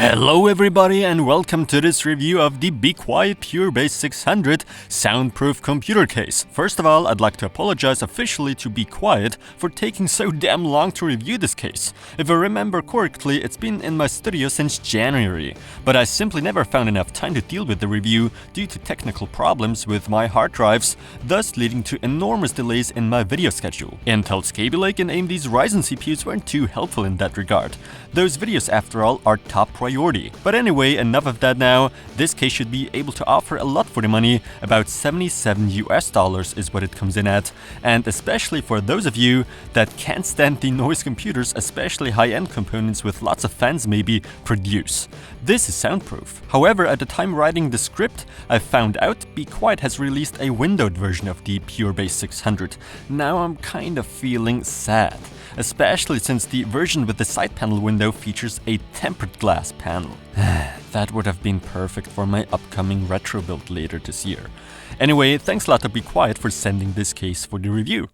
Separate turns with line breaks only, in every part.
Hello everybody and welcome to this review of the Be Quiet PureBase 600 Soundproof computer case. First of all, I'd like to apologize officially to Be Quiet for taking so damn long to review this case. If I remember correctly, it's been in my studio since January, but I simply never found enough time to deal with the review due to technical problems with my hard drives, thus leading to enormous delays in my video schedule. Intel's Kaby Lake and AMD's Ryzen CPUs weren't too helpful in that regard. Those videos, after all, are top priority. But anyway, enough of that now. This case should be able to offer a lot for the money. About $77 is what it comes in at. And especially for those of you that can't stand the noise computers, especially high-end components with lots of fans maybe, produce. This is soundproof. However, at the time writing the script, I found out Be Quiet has released a windowed version of the PureBase 600. Now I'm kind of feeling sad. Especially since the version with the side panel window features a tempered glass panel. That would have been perfect for my upcoming retro build later this year. Anyway, thanks a lot to Be Quiet for sending this case for the review.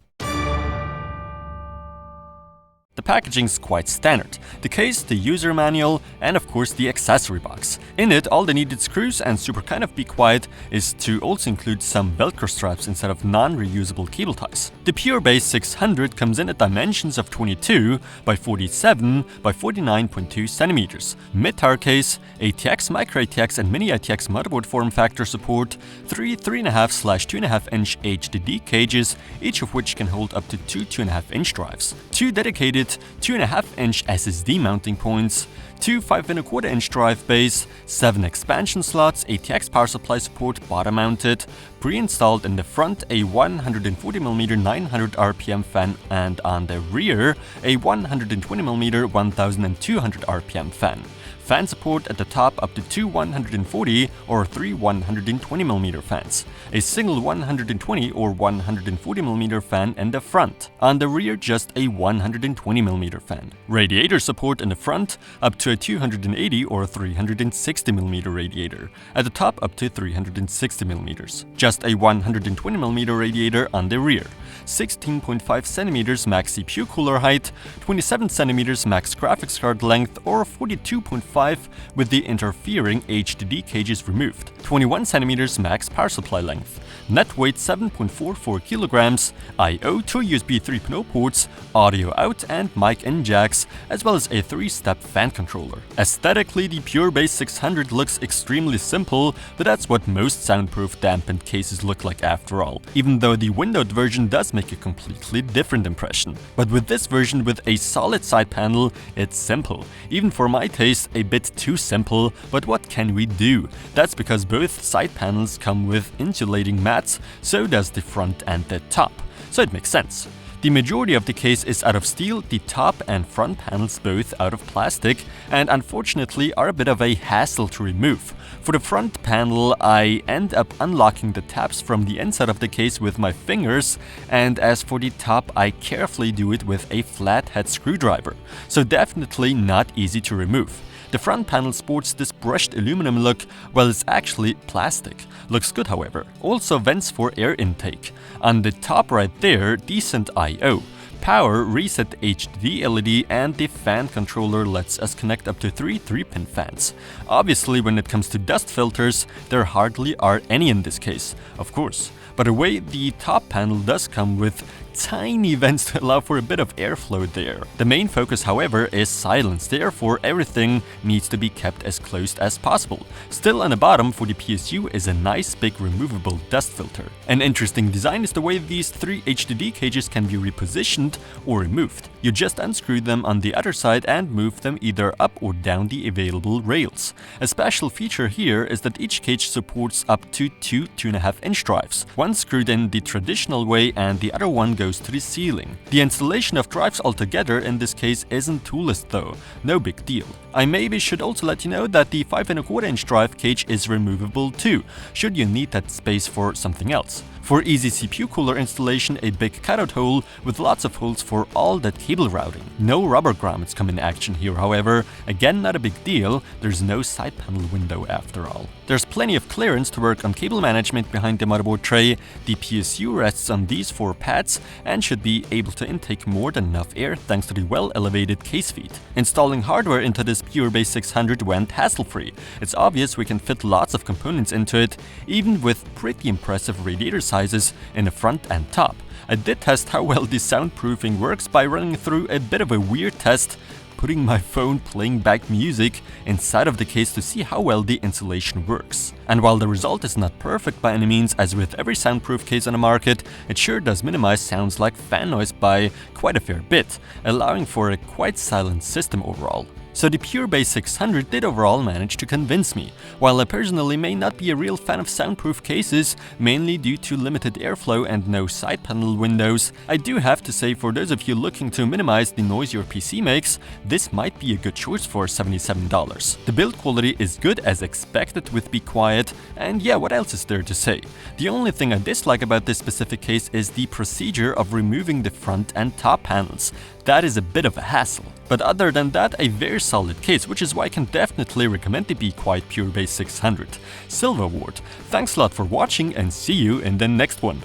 The packaging is quite standard. The case, the user manual, and of course the accessory box. In it, all the needed screws, and super kind of Be Quiet is to also include some Velcro straps instead of non-reusable cable ties. The PureBase 600 comes in at dimensions of 22 by 47 by 49.2 centimeters. Mid-tower case, ATX, Micro ATX, and Mini ATX motherboard form factor support, 3.5/2.5 inch HDD cages, each of which can hold up to two 2.5 inch drives. Two dedicated 2.5 inch SSD mounting points, two 5.25 inch drive bays, 7 expansion slots, ATX power supply support bottom mounted, pre-installed in the front a 140mm 900 RPM fan, and on the rear a 120mm 1200 RPM fan. Fan support at the top up to two 140 or three 120mm fans. A single 120 or 140mm fan in the front. On the rear, just a 120mm fan. Radiator support in the front up to a 280 or 360mm radiator. At the top up to 360mm. Just a 120mm radiator on the rear. 16.5 cm max CPU cooler height, 27 cm max graphics card length, or 42.5 with the interfering HDD cages removed, 21 cm max power supply length, net weight 7.44 kilograms, I/O, two USB 3.0 ports, audio out and mic in jacks, as well as a 3-step fan controller. Aesthetically, the PureBase 600 looks extremely simple, but that's what most soundproof dampened cases look like after all, even though the windowed version does make a completely different impression. But with this version with a solid side panel, it's simple. Even for my taste, a bit too simple, but what can we do? That's because both side panels come with insulating mats, so does the front and the top. So it makes sense. The majority of the case is out of steel, the top and front panels both out of plastic, and unfortunately are a bit of a hassle to remove. For the front panel, I end up unlocking the tabs from the inside of the case with my fingers, and as for the top, I carefully do it with a flathead screwdriver, so definitely not easy to remove. The front panel sports this brushed aluminum look, while it's actually plastic. Looks good, however. Also vents for air intake. On the top right there, decent I/O. Power, reset HDD LED, and the fan controller lets us connect up to three 3-pin fans. Obviously, when it comes to dust filters, there hardly are any in this case, of course. But away, the top panel does come with tiny vents to allow for a bit of airflow there. The main focus, however, is silence, therefore everything needs to be kept as closed as possible. Still on the bottom for the PSU is a nice big removable dust filter. An interesting design is the way these three HDD cages can be repositioned or removed. You just unscrew them on the other side and move them either up or down the available rails. A special feature here is that each cage supports up to two 2.5 inch drives. One screwed in the traditional way and the other one goes to the ceiling. The installation of drives altogether in this case isn't toolless though, no big deal. I maybe should also let you know that the 5.25 inch drive cage is removable too, should you need that space for something else. For easy CPU cooler installation, a big cutout hole with lots of holes for all that cable routing. No rubber grommets come in action here, however. Again, not a big deal, there's no side panel window after all. There's plenty of clearance to work on cable management behind the motherboard tray. The PSU rests on these 4 pads and should be able to intake more than enough air thanks to the well-elevated case feet. Installing hardware into this Pure Base 600 went hassle-free. It's obvious we can fit lots of components into it, even with pretty impressive radiator sizes in the front and top. I did test how well the soundproofing works by running through a bit of a weird test, putting my phone playing back music inside of the case to see how well the insulation works. And while the result is not perfect by any means, as with every soundproof case on the market, it sure does minimize sounds like fan noise by quite a fair bit, allowing for a quite silent system overall. So the Pure Base 600 did overall manage to convince me. While I personally may not be a real fan of soundproof cases, mainly due to limited airflow and no side panel windows, I do have to say, for those of you looking to minimize the noise your PC makes, this might be a good choice for $77. The build quality is good as expected with Be Quiet, and yeah, what else is there to say? The only thing I dislike about this specific case is the procedure of removing the front and top panels. That is a bit of a hassle. But other than that, a very solid case, which is why I can definitely recommend the Be Quiet Pure Base 600. Silver Award. Thanks a lot for watching and see you in the next one.